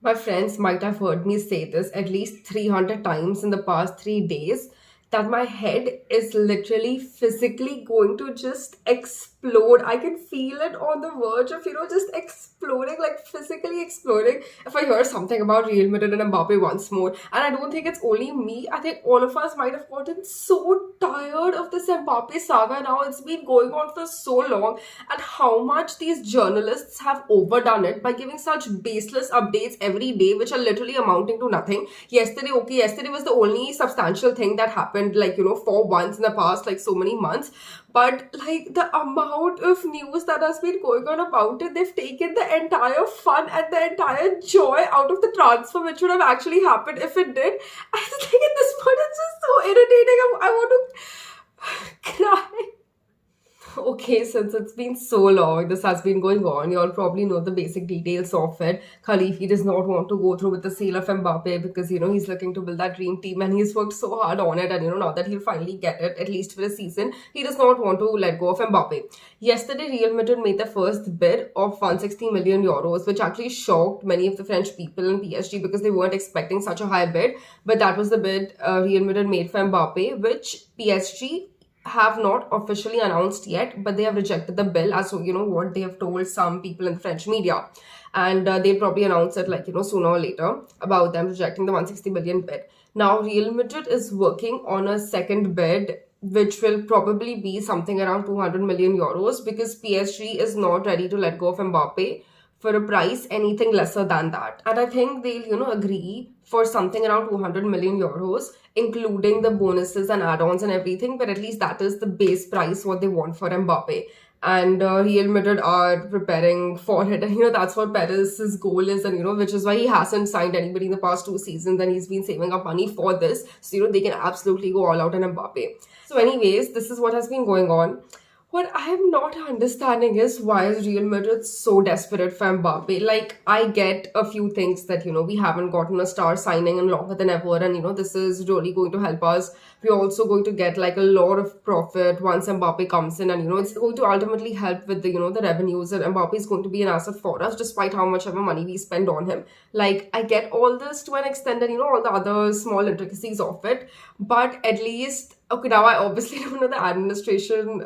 My friends might have heard me say this at least 300 times in the past 3 days that my head is literally physically going to just explode. I can feel it on the verge of, just exploding, like physically exploding if I hear something about Real Madrid and Mbappe once more. And I don't think it's only me. I think all of us might have gotten so tired of this Mbappe saga now. It's been going on for so long, and how much these journalists have overdone it by giving such baseless updates every day, which are literally amounting to nothing. Yesterday was the only substantial thing that happened, like, for once in the past, like, so many months. But, like, the amount of news that has been going on about it, they've taken the entire fun and the entire joy out of the transfer, which would have actually happened if it did. I think at this point, it's just so irritating. I want to cry. Okay, since it's been so long, this has been going on. You all probably know the basic details of it. Khalifi does not want to go through with the sale of Mbappe because, he's looking to build that dream team and he's worked so hard on it. And, now that he'll finally get it, at least for a season, he does not want to let go of Mbappe. Yesterday, Real Madrid made the first bid of 160 million euros, which actually shocked many of the French people in PSG because they weren't expecting such a high bid. But that was the bid Real Madrid made for Mbappe, which PSG have not officially announced yet, but they have rejected the bill, as what they have told some people in the French media. And they'll probably announce it, like, sooner or later, about them rejecting the 160 billion bid. Now, Real Madrid is working on a second bid, which will probably be something around 200 million euros, because PSG is not ready to let go of Mbappe for a price anything lesser than that. And I think they'll, agree for something around 200 million euros, including the bonuses and add-ons and everything. But at least that is the base price what they want for Mbappe. And Real Madrid are preparing for it. And, that's what Perez's goal is. And, which is why he hasn't signed anybody in the past 2 seasons. And he's been saving up money for this. So, they can absolutely go all out on Mbappe. So anyways, this is what has been going on. What I am not understanding is why is Real Madrid so desperate for Mbappe? Like, I get a few things that, we haven't gotten a star signing in longer than ever, and, this is really going to help us. We're also going to get, like, a lot of profit once Mbappe comes in, and, it's going to ultimately help with the, the revenues, and Mbappe is going to be an asset for us, despite how much ever money we spend on him. Like, I get all this to an extent, and, all the other small intricacies of it, but at least, okay, now I obviously don't know the administration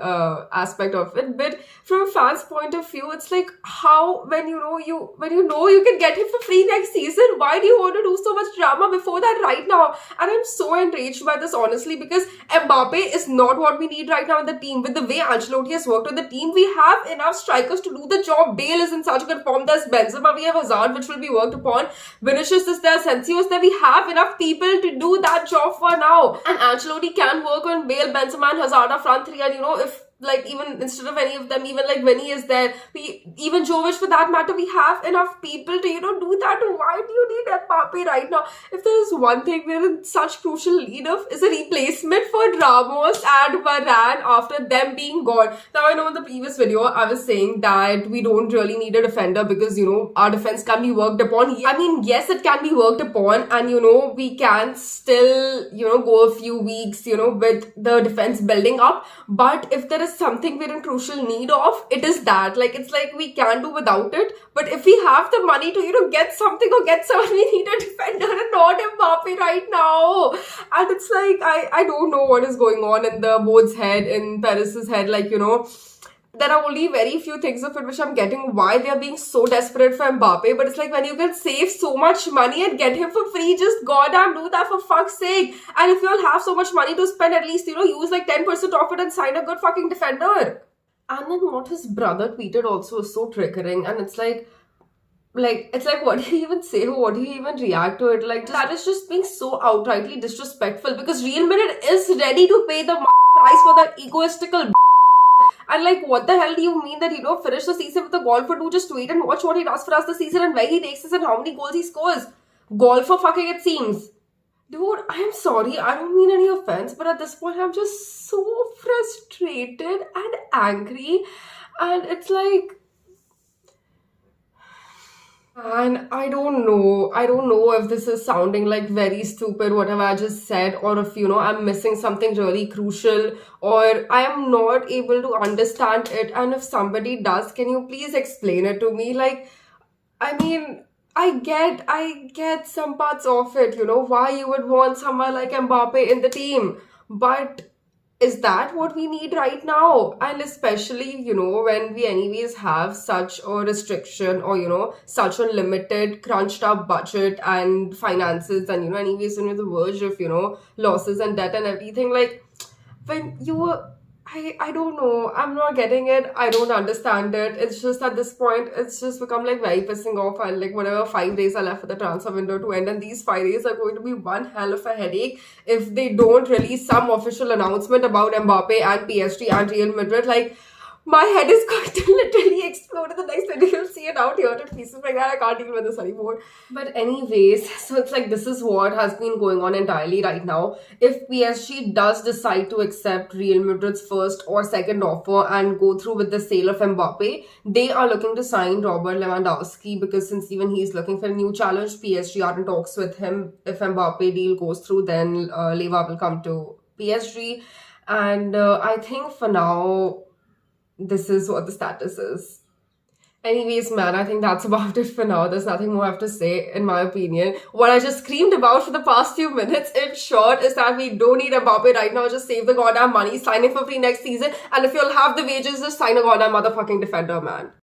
aspect of it, but from a fan's point of view, it's like, how, when you can get him for free next season, why do you want to do so much drama before that right now? And I'm so enraged by this, honestly, because Mbappe is not what we need right now in the team. With the way Ancelotti has worked with the team, we have enough strikers to do the job. Bale is in such good form. There's Benzema, we have Hazard, which will be worked upon. Vinicius is there, Asensio is there. We have enough people to do that job for now. And Ancelotti can work on Bale, Benzema and Hazard are front three, and if, like, even instead of any of them, even like when he is there, even Jovic for that matter, we have enough people to, do that. Why do you need Mbappe right now? If there is one thing we're in such crucial need of, is a replacement for Ramos and Varane after them being gone. Now, I know in the previous video, I was saying that we don't really need a defender because, our defense can be worked upon. I mean, yes, it can be worked upon, and, we can still, go a few weeks, with the defense building up. But if there is something we're in crucial need of, it is that. Like, it's like we can do without it. But if we have the money to, get something or get someone, we need a defender and not Mbappe right now. And it's like, I don't know what is going on in the board's head, in Perez's head. Like, there are only very few things of it which I'm getting why they are being so desperate for Mbappe. But it's like, when you can save so much money and get him for free, just goddamn do that for fuck's sake. And if you all have so much money to spend, at least, use like 10% of it and sign a good fucking defender. And then what his brother tweeted also is so triggering. And it's like, what do you even say? What do you even react to it? Like, that is just being so outrightly disrespectful, because Real Madrid is ready to pay the price for that egoistical. And like, what the hell do you mean that, finish the season with a goal for two? Just wait and watch what he does for us this season and where he takes us and how many goals he scores. Goal for fucking, it seems. Dude, I'm sorry, I don't mean any offense, but at this point, I'm just so frustrated and angry. And it's like, and I don't know. I don't know if this is sounding like very stupid, whatever I just said, or if, I'm missing something really crucial, or I am not able to understand it. And if somebody does, can you please explain it to me? Like, I mean, I get some parts of it, why you would want someone like Mbappe in the team. But is that what we need right now? And especially, when we anyways have such a restriction, or, such a limited, crunched up budget and finances, and, anyways, when you're the verge of, losses and debt and everything, like, when you were I don't know. I'm not getting it. I don't understand it. It's just at this point, it's just become like very pissing off. And like whatever 5 days are left for the transfer window to end, and these 5 days are going to be one hell of a headache if they don't release some official announcement about Mbappe and PSG and Real Madrid. Like, my head is going to literally explode in the next minute. You'll see it out here in pieces like that. I can't deal with this anymore. But anyways, so it's like this is what has been going on entirely right now. If PSG does decide to accept Real Madrid's first or second offer and go through with the sale of Mbappe, they are looking to sign Robert Lewandowski, because since even he's looking for a new challenge, PSG are in talks with him. If Mbappe deal goes through, then Leva will come to PSG. And I think for now, this is what the status is. Anyways, man, I think that's about it for now. There's nothing more I have to say, in my opinion. What I just screamed about for the past few minutes, in short, is that we don't need Mbappe right now. Just save the goddamn money, sign him for free next season, and if you'll have the wages, just sign a goddamn motherfucking defender, man.